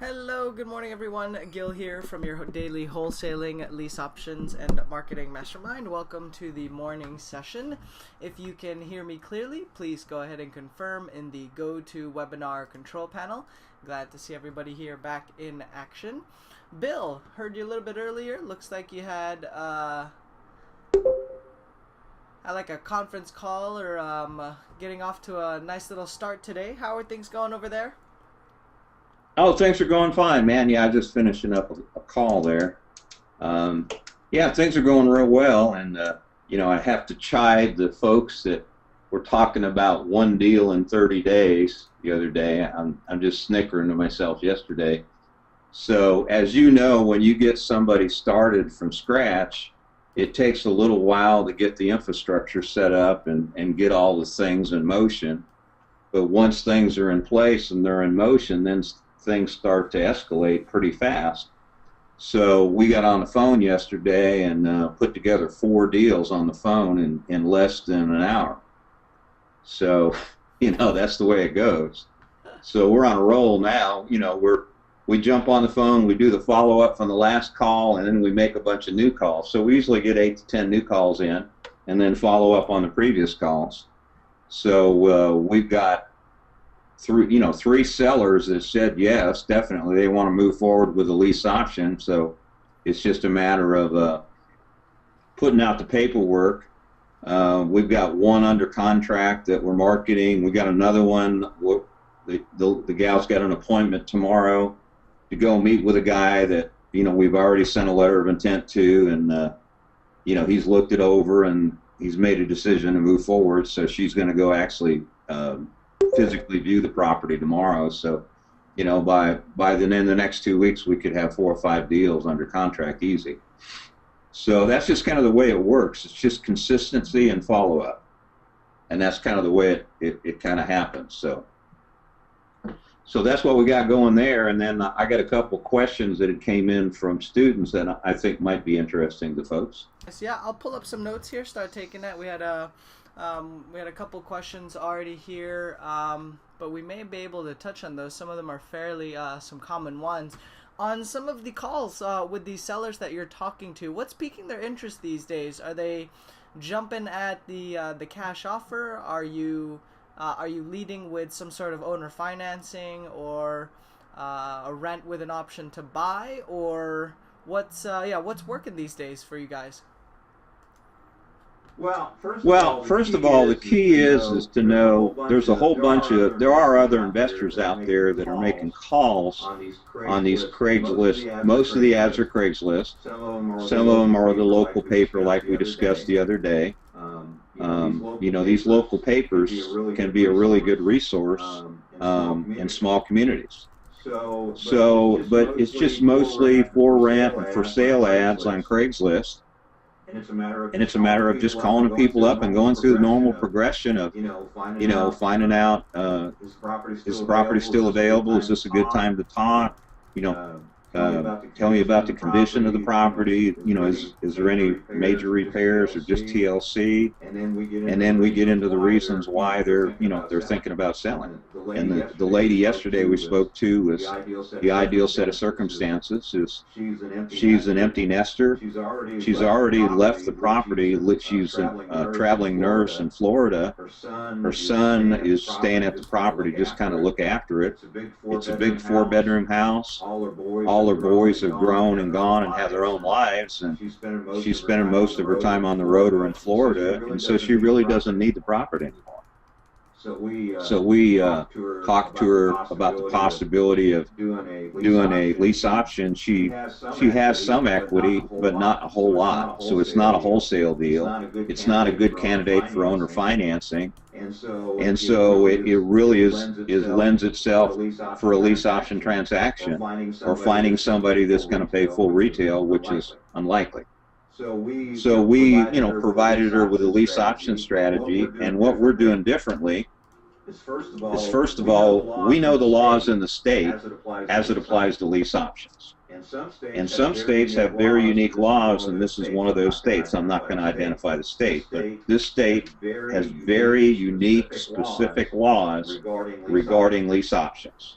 Hello, good morning everyone. Gil here from your daily wholesaling, lease options, and marketing mastermind. Welcome to the morning session. If you can hear me clearly, please go ahead and confirm in the Go to Webinar control panel. Glad to see everybody here back in action. Bill, heard you a little bit earlier. Looks like you had like a conference call or getting off to a nice little start today. How are things going over there? Oh, things are going fine, man. Yeah, I just finishing up a call there. Um, yeah, things are going real well, and I have to chide the folks that were talking about one deal in 30 days the other day. I'm just snickering to myself yesterday. So, as you know, when you get somebody started from scratch, it takes a little while to get the infrastructure set up and get all the things in motion. But once things are in place and they're in motion, then things start to escalate pretty fast. So we got on the phone yesterday and put together 4 deals on the phone in less than an hour. So, that's the way it goes. So we're on a roll now. We jump on the phone, we do the follow-up from the last call, and then we make a bunch of new calls. So we usually get 8 to 10 new calls in and then follow up on the previous calls. So we've got three sellers that said yes, definitely they want to move forward with a lease option. So it's just a matter of putting out the paperwork. We've got one under contract that we're marketing. We got another one. The gal's got an appointment tomorrow to go meet with a guy that we've already sent a letter of intent to, and he's looked it over and he's made a decision to move forward. So she's going to go actually physically view the property tomorrow. So, by then in the next 2 weeks, we could have 4 or 5 deals under contract easy. So that's just kind of the way it works. It's just consistency and follow up, and that's kind of the way it kind of happens. So that's what we got going there. And then I got a couple questions that had came in from students that I think might be interesting to folks. Yes, yeah, I'll pull up some notes here. Start taking that. We had a couple questions already here, but we may be able to touch on those. Some of them are fairly some common ones. On some of the calls with the sellers that you're talking to, what's piquing their interest these days? Are they jumping at the cash offer? Are you leading with some sort of owner financing or a rent with an option to buy, or what's working these days for you guys? Well, first of all, the key is to know there are other investors out there that are making calls on these Craigslist. Most of the ads are Craigslist. Some of them are the local paper, like we discussed the other day. These local papers can be a really good resource in small communities. But it's just mostly for rent and for sale ads on Craigslist. And it's a matter of just calling people up and going through the normal progression of, finding out, is the property still available? Is this a good time to talk? Tell me about the condition of the property. Is there any major repairs or just TLC? And then we get into the reasons why they're thinking about selling. And the lady yesterday we spoke to was the ideal set of circumstances is she's an empty nester. She's already left the property. She's a traveling nurse in Florida. Her son is staying at the property, just kind of look after it. It's a big 4-bedroom house. All her boys have grown and gone and have their own lives, and she's spending most of her time on the road or in Florida, and so she really doesn't need the property anymore. So we talked to her about the possibility of doing a lease option. She has some equity, but not a whole lot. So it's not a wholesale deal. It's not a good candidate for owner financing. And so it really lends itself for a lease option transaction, or finding somebody that's going to pay full retail, which is unlikely. So we provided her with a lease option strategy, and what we're doing differently is first of all, we know the laws in the state as it applies to lease options. And some states have very unique laws, and this is one of those states. I'm not going to identify the state, but this state has very unique, specific laws regarding lease options.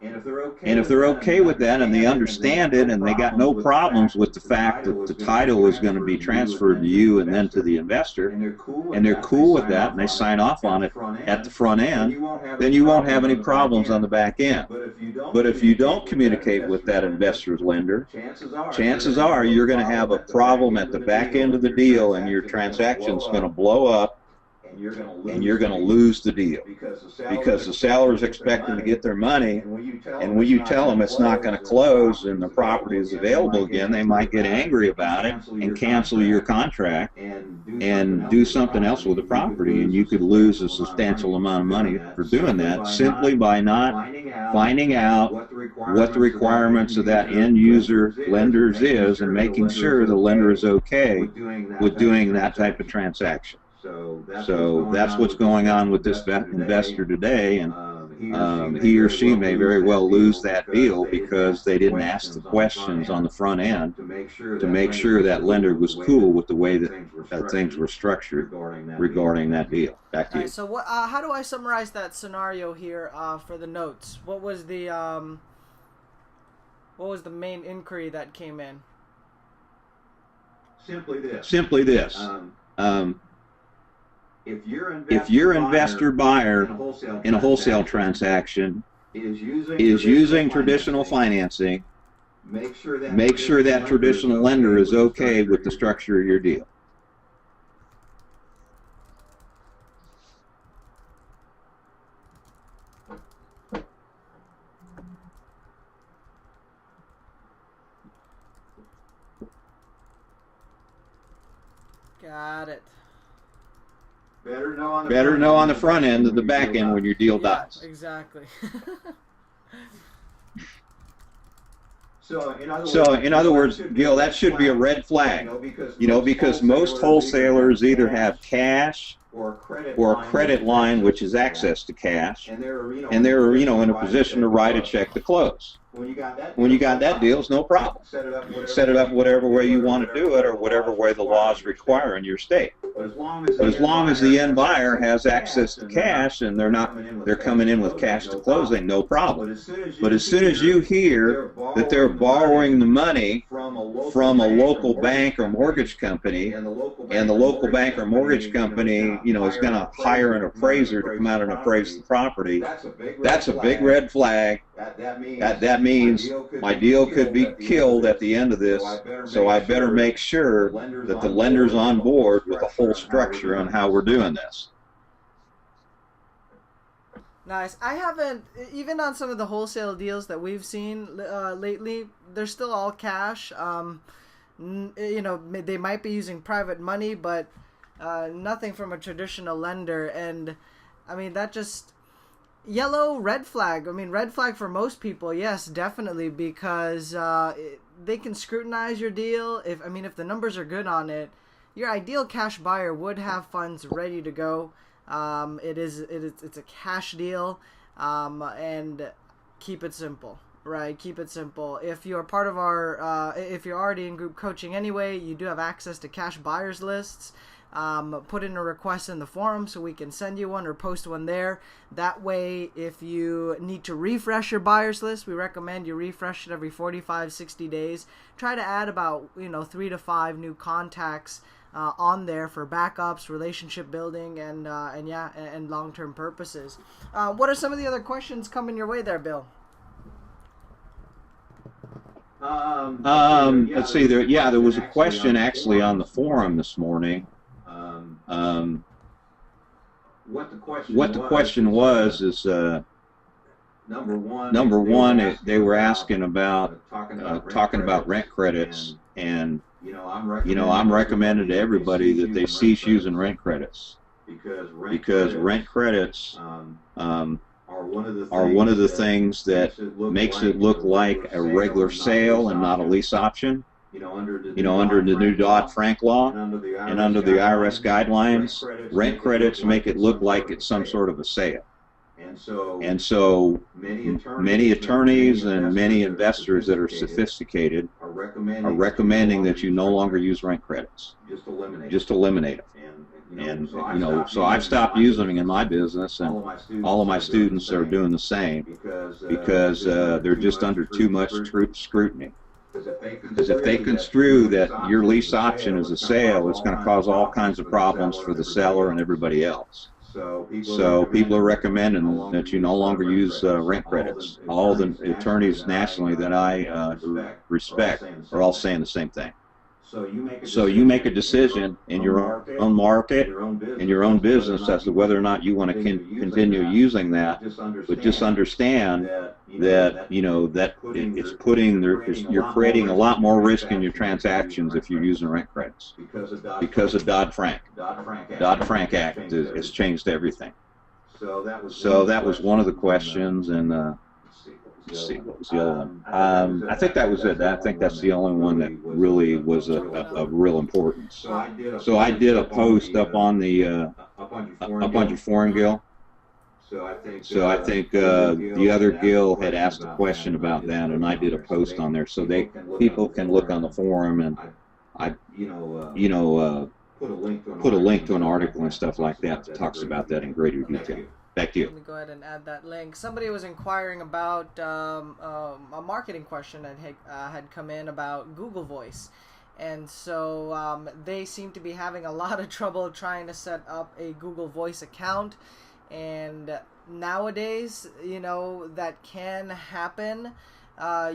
And if they're okay with that and they understand it and they got no problems with the fact that the title is going to be transferred to you and then to the investor, and they're cool with that and they sign off on it at the front end, then you won't have any problems on the back end. But if you don't communicate with that investor's lender, chances are you're going to have a problem at the back end of the deal, and your transaction's going to blow up, and you're going to lose the deal because the seller's expecting to get their money, and when you tell them it's not going to close and the property is available again, they might get angry about it and cancel your contract and do something else with the property, and you could lose a substantial amount of money for doing that simply by not finding out what the requirements of that end user lenders is and making sure the lender is okay with doing that type of transaction. So that's what's going on with this investor today, and he or she may very well lose that deal because they didn't ask the questions on the front end to make sure that lender was cool with the way that things were structured regarding that deal. Back to you. So how do I summarize that scenario here for the notes? What was the main inquiry that came in? Simply this. If your investor buyer in a wholesale transaction is using traditional financing, make sure that traditional lender is okay with the structure of your deal. Got it. Better know on the front end than the back end when your deal dies. Exactly. So in other words, Gil, that should be a red flag. Because most wholesalers either have cash or a credit line, which is access to cash, and they're in a position to write a check to close. When you got that deal, it's no problem. Set it up whatever way you want to do it, or whatever way the laws require in your state. But as long as the end buyer has access to cash and they're coming in with cash to closing, no problem. But as soon as you hear that they're borrowing the money from a local bank or mortgage company, and the local bank or mortgage company, is going to hire an appraiser to come out and appraise the property, that's a big red flag. That means my deal could be killed at the end of this, so I better make sure that the lender's on board with the whole structure on how we're doing this. Nice. I haven't, even on some of the wholesale deals that we've seen lately, they're still all cash. They might be using private money, but nothing from a traditional lender. And I mean, that just... Yellow, red flag. I mean, red flag for most people, yes, definitely, because they can scrutinize your deal. If the numbers are good on it, your ideal cash buyer would have funds ready to go. It's a cash deal, and keep it simple, right? Keep it simple. If you're part of our, if you're already in group coaching anyway, you do have access to cash buyers lists. Put in a request in the forum so we can send you one or post one there. That way, if you need to refresh your buyers list, we recommend you refresh it every 45-60 days. Try to add about 3 to 5 new contacts on there for backups, relationship building, and long-term purposes. What are some of the other questions coming your way there, Bill? Let's see. There was a question actually on the forum this morning. What the question was is number one, they were asking about talking about rent credits, and I'm recommending to everybody that they cease using rent credits because rent credits are one of the things that makes it look like a regular sale and not a lease option. Under the new Dodd-Frank law and under the IRS guidelines, rent credits make it look like it's some sort of a sale. And so many attorneys and many investors that are sophisticated are recommending that you no longer use rent credits. Just eliminate them. and so I've stopped using them in my business, and all of my students are doing the same because they're just under too much scrutiny. Because if they construe that your lease option is a sale, it's going to cause all kinds of problems for the seller and everybody else. So people are recommending that you no longer use rent credits. All the attorneys nationally that I respect are all saying the same thing. So you make a decision in your own market, in your own business, as to whether or not you want to continue using that. But just understand that it's you're creating a lot more risk in your transactions if you're using rent credits because of Dodd-Frank. Dodd-Frank Act has changed everything. So that was one of the questions, and let's see, what was the other one? I think that was it. I think that's the only one that really was of real importance. So I did a post up on the up on your foreign Gil. So I think the other Gil had asked a question about that, and I did a post on there, so people can look on the forum, and I put a link to an article and stuff like that that talks about that in greater detail. Back to you. Let me go ahead and add that link. Somebody was inquiring about a marketing question that had come in about Google Voice. And so they seem to be having a lot of trouble trying to set up a Google Voice account. And nowadays, that can happen.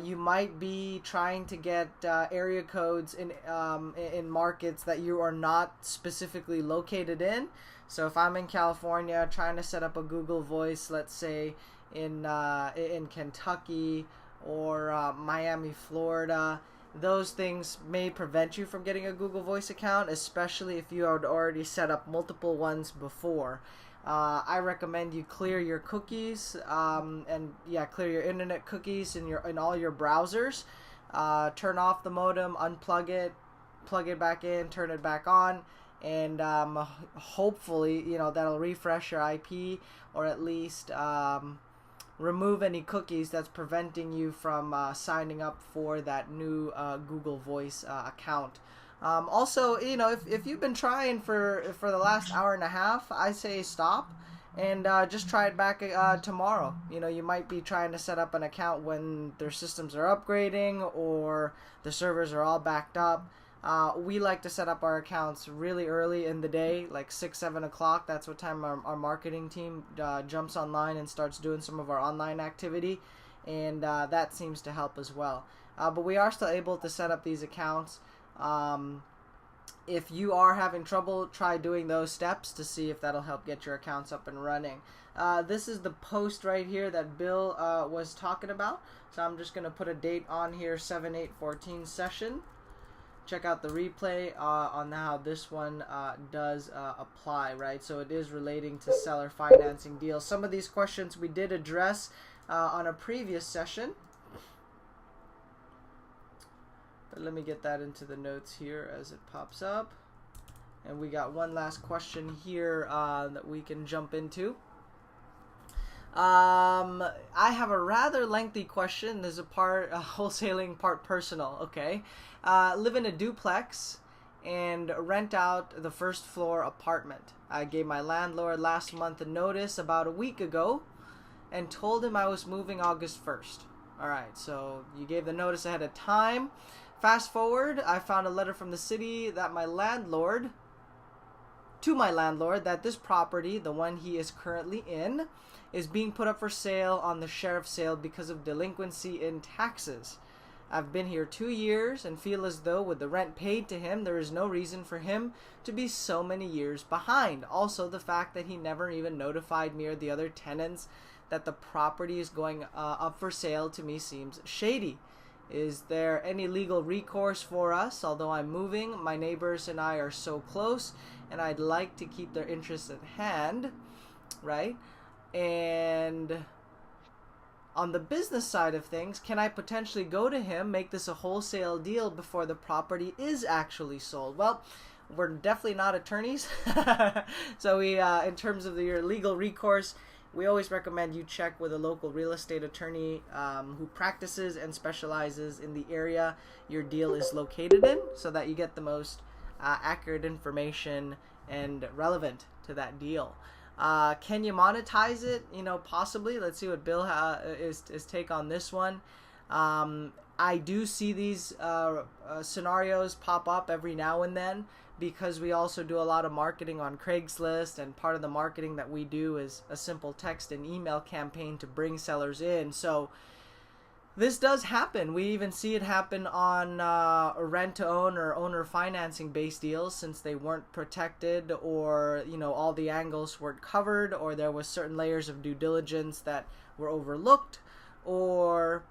You might be trying to get area codes in markets that you are not specifically located in. So if I'm in California trying to set up a Google Voice, let's say in Kentucky or Miami, Florida, those things may prevent you from getting a Google Voice account, especially if you had already set up multiple ones before. I recommend you clear your cookies clear your internet cookies in all your browsers. Turn off the modem, unplug it, plug it back in, turn it back on, and hopefully that'll refresh your IP, or at least remove any cookies that's preventing you from signing up for that new Google Voice account. Also, if you've been trying for the last hour and a half, I say stop and just try it back tomorrow. You might be trying to set up an account when their systems are upgrading or the servers are all backed up. We like to set up our accounts really early in the day, like 6-7 o'clock. That's what time our marketing team jumps online and starts doing some of our online activity, and that seems to help as well. But we are still able to set up these accounts. If you are having trouble, try doing those steps to see if that'll help get your accounts up and running. This is the post right here that Bill was talking about. So I'm just going to put a date on here, 7/8/14 session. Check out the replay on how this one does apply, right? So it is relating to seller financing deals. Some of these questions we did address on a previous session. But let me get that into the notes here as it pops up. And we got one last question here that we can jump into. I have a rather lengthy question. There's a part wholesaling, part personal. Okay, live in a duplex and rent out the first floor apartment. I gave my landlord last month a notice about a week ago and told him I was moving August 1st. All right, so you gave the notice ahead of time. Fast forward, I found a letter from the city that my landlord that this property, the one he is currently in, is being put up for sale on the sheriff's sale because of delinquency in taxes. I've been here 2 years and feel as though with the rent paid to him, there is no reason for him to be so many years behind. Also, the fact that he never even notified me or the other tenants that the property is going up for sale to me seems shady. Is there any legal recourse for us? Although I'm moving, my neighbors and I are so close, and I'd like to keep their interests at hand, right? And on the business side of things, can I potentially go to him, make this a wholesale deal before the property is actually sold? Well, we're definitely not attorneys. So we, in terms of your legal recourse, we always recommend you check with a local real estate attorney who practices and specializes in the area your deal is located in, so that you get the most accurate information and relevant to that deal. Can you monetize it? Possibly. Let's see what Bill is take on this one. I do see these scenarios pop up every now and then, because we also do a lot of marketing on Craigslist, and part of the marketing that we do is a simple text and email campaign to bring sellers in. So this does happen. We even see it happen on rent-to-own or owner financing-based deals, since they weren't protected, or all the angles weren't covered, or there was certain layers of due diligence that were overlooked, or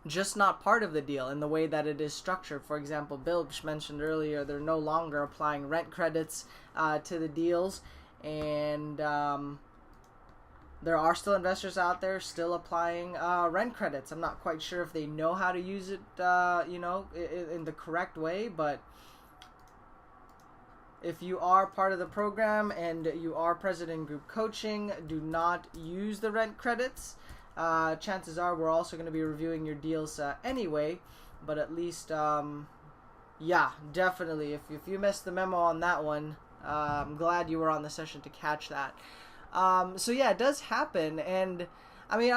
just not part of the deal in the way that it is structured. For example, Bill mentioned earlier, they're no longer applying rent credits to the deals, and there are still investors out there still applying rent credits. I'm not quite sure if they know how to use it, in the correct way, but if you are part of the program and you are present in group coaching, do not use the rent credits. Chances are we're also going to be reviewing your deals anyway, but at least, yeah, definitely. If you missed the memo on that one, I'm glad you were on the session to catch that. So yeah, it does happen, and I mean,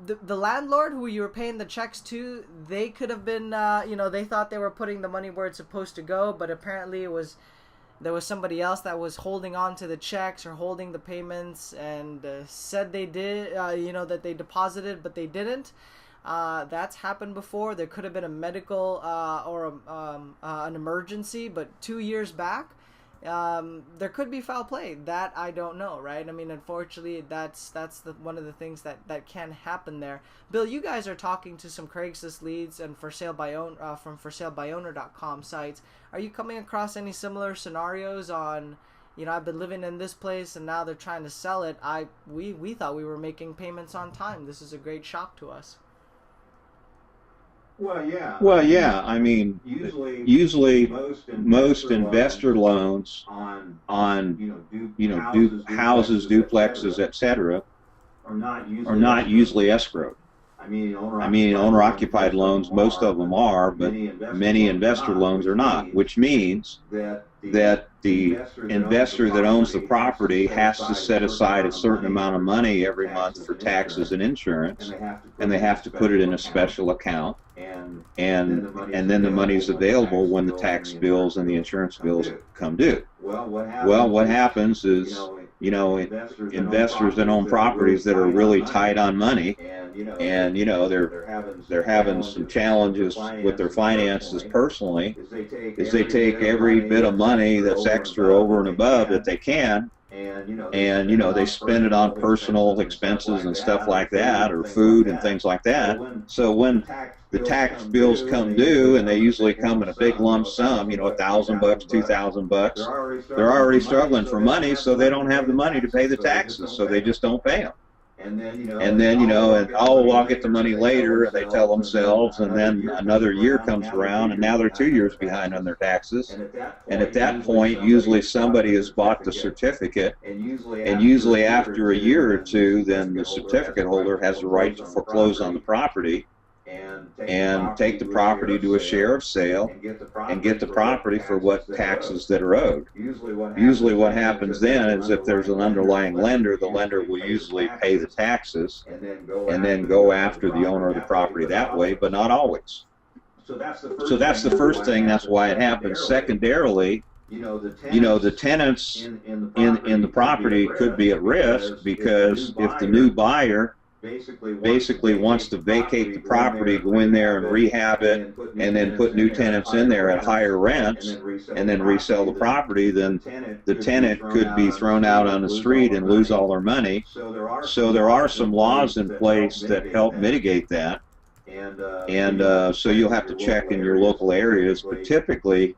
the landlord who you were paying the checks to, they could have been, they thought they were putting the money where it's supposed to go, but apparently there was somebody else that was holding on to the checks or holding the payments, and said they did, that they deposited, but they didn't. That's happened before. There could have been a medical or an emergency, but 2 years back, there could be foul play. That I don't know, right? I mean, unfortunately, that's one of the things that can happen there. Bill, you guys are talking to some Craigslist leads and from ForSaleByOwner.com sites. Are you coming across any similar scenarios on, I've been living in this place and now they're trying to sell it. We thought we were making payments on time. This is a great shock to us. Well, yeah. I mean, usually most investor loans on houses, duplexes, etc., are not usually escrowed. I mean, owner-occupied loans, most of them are, but many investor loans are not, which means that the investor that owns the property has to set aside a certain amount of money every month for taxes and insurance, and they have to put it in a special account, and then the money's available when the tax bills and the insurance bills come due. Well, what happens is, investors that own properties that are really tight on money, and they're having some challenges with their finances personally, is they take every bit of money that's extra over and above that they can, and they spend it on personal expenses and stuff like that, or food and things like that. So when the tax bills come due, and they usually come in a big lump sum, $1,000, $2,000, they're already struggling for money, so they don't have the money to pay the taxes, so they just don't pay them. And then, I'll get the money later, and they tell themselves, and then another year comes around, and now they're 2 years behind on their taxes. And at that point, usually somebody has bought the certificate, and usually after a year or two, then the certificate holder has the right to foreclose on the property, and take the property to a share of sale and get the property for what taxes that are owed. Usually what happens then is, if there's an underlying lender, the lender will usually pay the taxes and then go after the owner of the property that way, but not always. So that's the first thing. That's why it happens. Secondarily, the tenants in the property could be at risk, because if the new buyer basically wants to vacate the property, go in there and rehab it, and then put new tenants in there at higher rents, and then resell the property, then the tenant could be thrown out on the street and lose all their money. So there are some laws in place that help mitigate that, and so you'll have to check in your local areas, but typically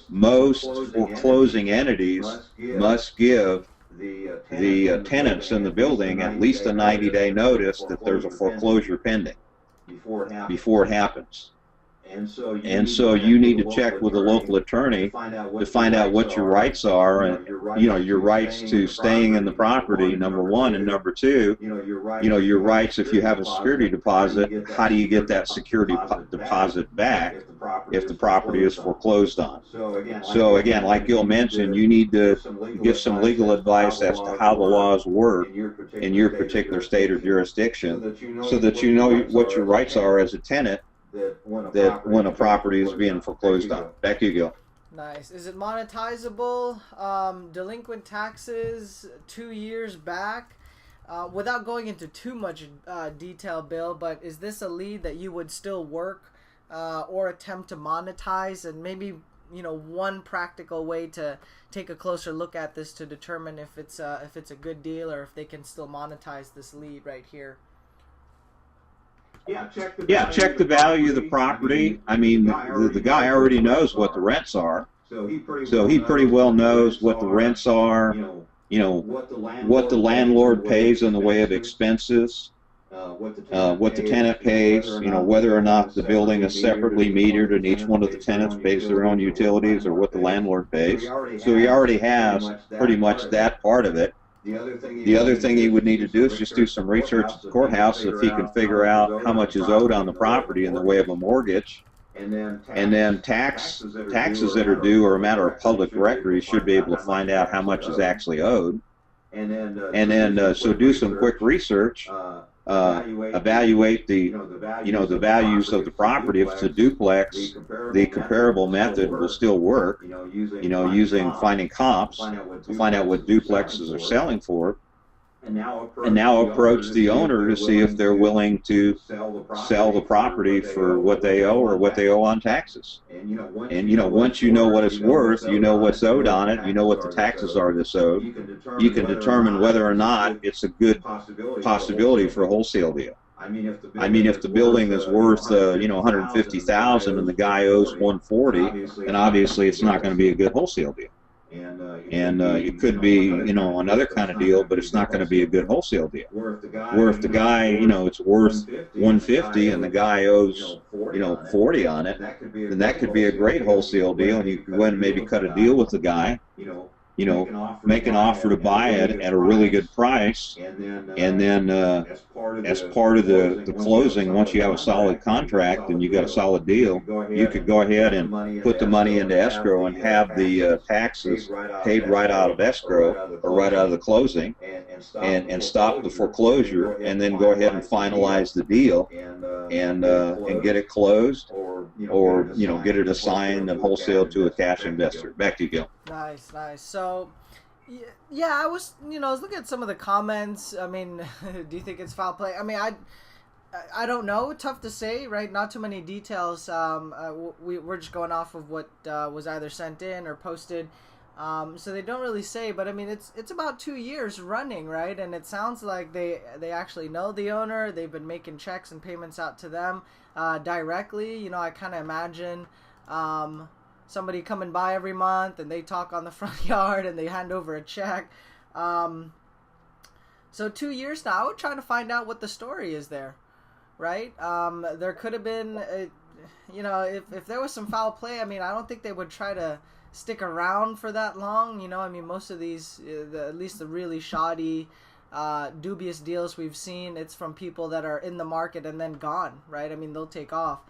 most foreclosing entities must give the tenants in the building at least a 90-day notice that there's a foreclosure pending before it happens. And so you need to check with a local attorney to find out what your rights are, and your rights to staying in the property, number one, and number two, your rights if you have a security deposit. How do you get that security deposit back if the property is foreclosed on? So again, like Gil mentioned, you need to get some legal advice as to how the laws work in your particular state or jurisdiction, so that you know what your rights are as a tenant that when a property is being foreclosed on. Back to you, Gil. Nice. Is it monetizable? Delinquent taxes 2 years back? Without going into too much detail, Bill, but is this a lead that you would still work or attempt to monetize? And maybe, one practical way to take a closer look at this to determine if it's a good deal or if they can still monetize this lead right here. Yeah, check the value of the property. I mean, the guy already knows what the rents are, so he pretty well knows what the rents are. What the landlord pays in the way of expenses, what the tenant pays. Whether or not the building is separately metered and each one of the tenants pays their own utilities, or what the landlord pays. So he already has pretty much that part of it. The other thing he would need to do is just do some research at the courthouse if he can figure out how much is owed on the property in the way of a mortgage. And then taxes that are due are a matter of public record. He should be able to find out how much is actually owed. So do some quick research. Evaluate the values of the property. If it's a duplex, the comparable method will still work. Using finding comps to find out what duplexes are selling for. And now approach the owner to see if they're willing to sell the property for what they owe or what they owe on taxes. And once you know what it's worth, you know what's owed on it, you know what the taxes are that's owed, you can determine whether or not it's a good possibility for a wholesale deal. I mean, if the building is worth $150,000 and the guy owes $140, then obviously it's not going to be a good wholesale deal. And it could be, another kind of deal, but it's not going to be a good wholesale deal. Where if the guy, it's worth $150 and the guy owes, $40 on it, then that could be a great wholesale deal, and you could go ahead and maybe cut a deal with the guy, make an offer to buy it at a really good price, and then as part of the closing, once you have a solid contract and you got a solid deal, you could go ahead and put the money into escrow and have the taxes paid right out of escrow or right out of the closing, and stop the foreclosure, and then go ahead and finalize the deal and get it closed, or get it assigned and wholesale to a cash investor. Back to you, Gil. Nice. So, yeah, I was looking at some of the comments. I mean, do you think it's foul play? I mean, I don't know. Tough to say, right? Not too many details. We're just going off of what was either sent in or posted. So they don't really say, but I mean, it's about 2 years running, right? And it sounds like they actually know the owner. They've been making checks and payments out to them directly. I kind of imagine somebody coming by every month and they talk on the front yard and they hand over a check. So 2 years now, I would try to find out what the story is there, right? There could have been, if there was some foul play, I mean, I don't think they would try to stick around for that long. I mean, most of these, at least the really shoddy, dubious deals we've seen, it's from people that are in the market and then gone, right? I mean, they'll take off.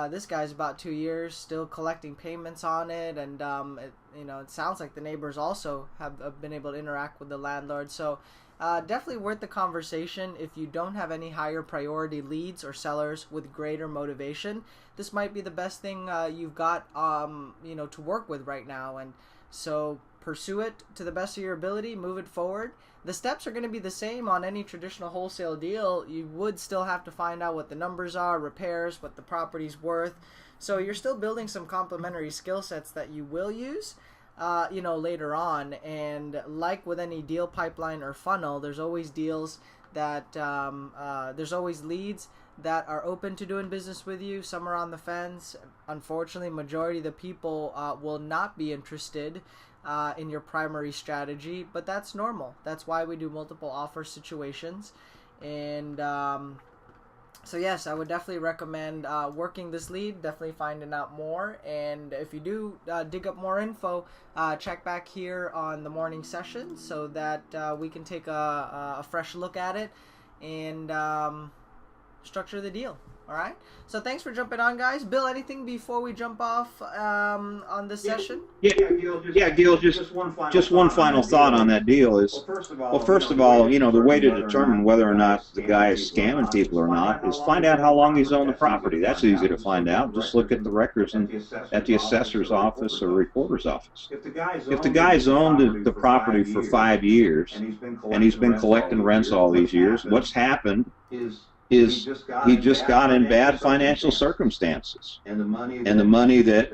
This guy's about 2 years still collecting payments on it, and it sounds like the neighbors also have been able to interact with the landlord. So definitely worth the conversation. If you don't have any higher priority leads or sellers with greater motivation, this might be the best thing you've got to work with right now. And so pursue it to the best of your ability, move it forward. The steps are going to be the same on any traditional wholesale deal. You would still have to find out what the numbers are, repairs, what the property's worth. So you're still building some complementary skill sets that you will use later on. And like with any deal pipeline or funnel, there's always deals that there's always leads that are open to doing business with you. Some are on the fence. Unfortunately, majority of the people will not be interested in your primary strategy, but that's normal. That's why we do multiple offer situations. And So yes, I would definitely recommend working this lead, definitely finding out more. And if you do dig up more info, check back here on the morning session so that we can take a fresh look at it and structure the deal. All right. So thanks for jumping on, guys. Bill, anything before we jump off on this session? Yeah, Gil, just one final thought on that deal is, well, first of all, you know, the way to determine whether or not the guy is scamming people or not is find out how long he's owned the property. That's easy to find out. Just look at the records at the assessor's office or recorder's office. If the guy's owned the property for 5 years and he's been collecting rents all these years, what's happened is he just got in bad financial circumstances, and the money that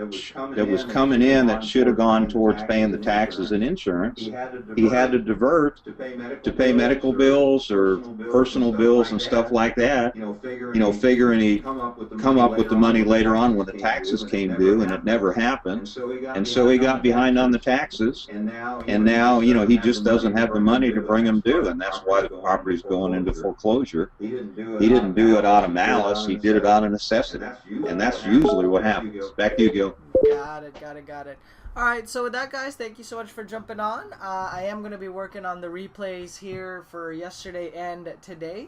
was coming in that should have gone towards paying the taxes and insurance, he had to divert to pay medical bills or personal bills and stuff like that, you know, figuring he'd come up with the money later on when the taxes came due, and it never happened, and so he got behind on the taxes, and now, you know, he just doesn't have the money to bring them due, and that's why the property's going into foreclosure. He didn't do it out of malice. He did it out of necessity. And that's usually what happens. Back to you, Gil. Got it. All right, so with that, guys, thank you so much for jumping on. I am going to be working on the replays here for yesterday and today.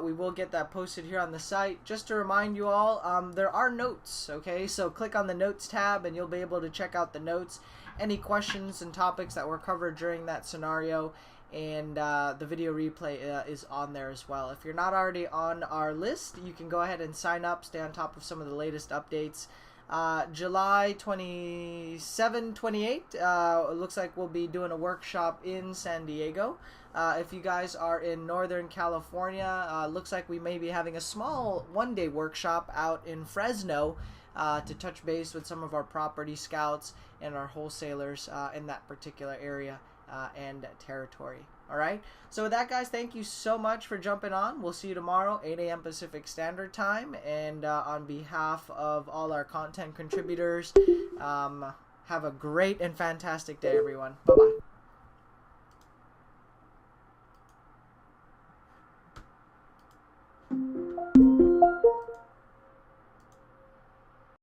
We will get that posted here on the site. Just to remind you all, there are notes, okay? So click on the notes tab and you'll be able to check out the notes, any questions and topics that were covered during that scenario. And the video replay is on there as well. If you're not already on our list, you can go ahead and sign up, stay on top of some of the latest updates. July 27, 28, it looks like we'll be doing a workshop in San Diego. If you guys are in Northern California, looks like we may be having a small one-day workshop out in Fresno to touch base with some of our property scouts and our wholesalers in that particular area and territory. All right, so with that, guys, thank you so much for jumping on. We'll see you tomorrow, 8 a.m. Pacific Standard Time. And on behalf of all our content contributors, have a great and fantastic day, everyone. Bye-bye.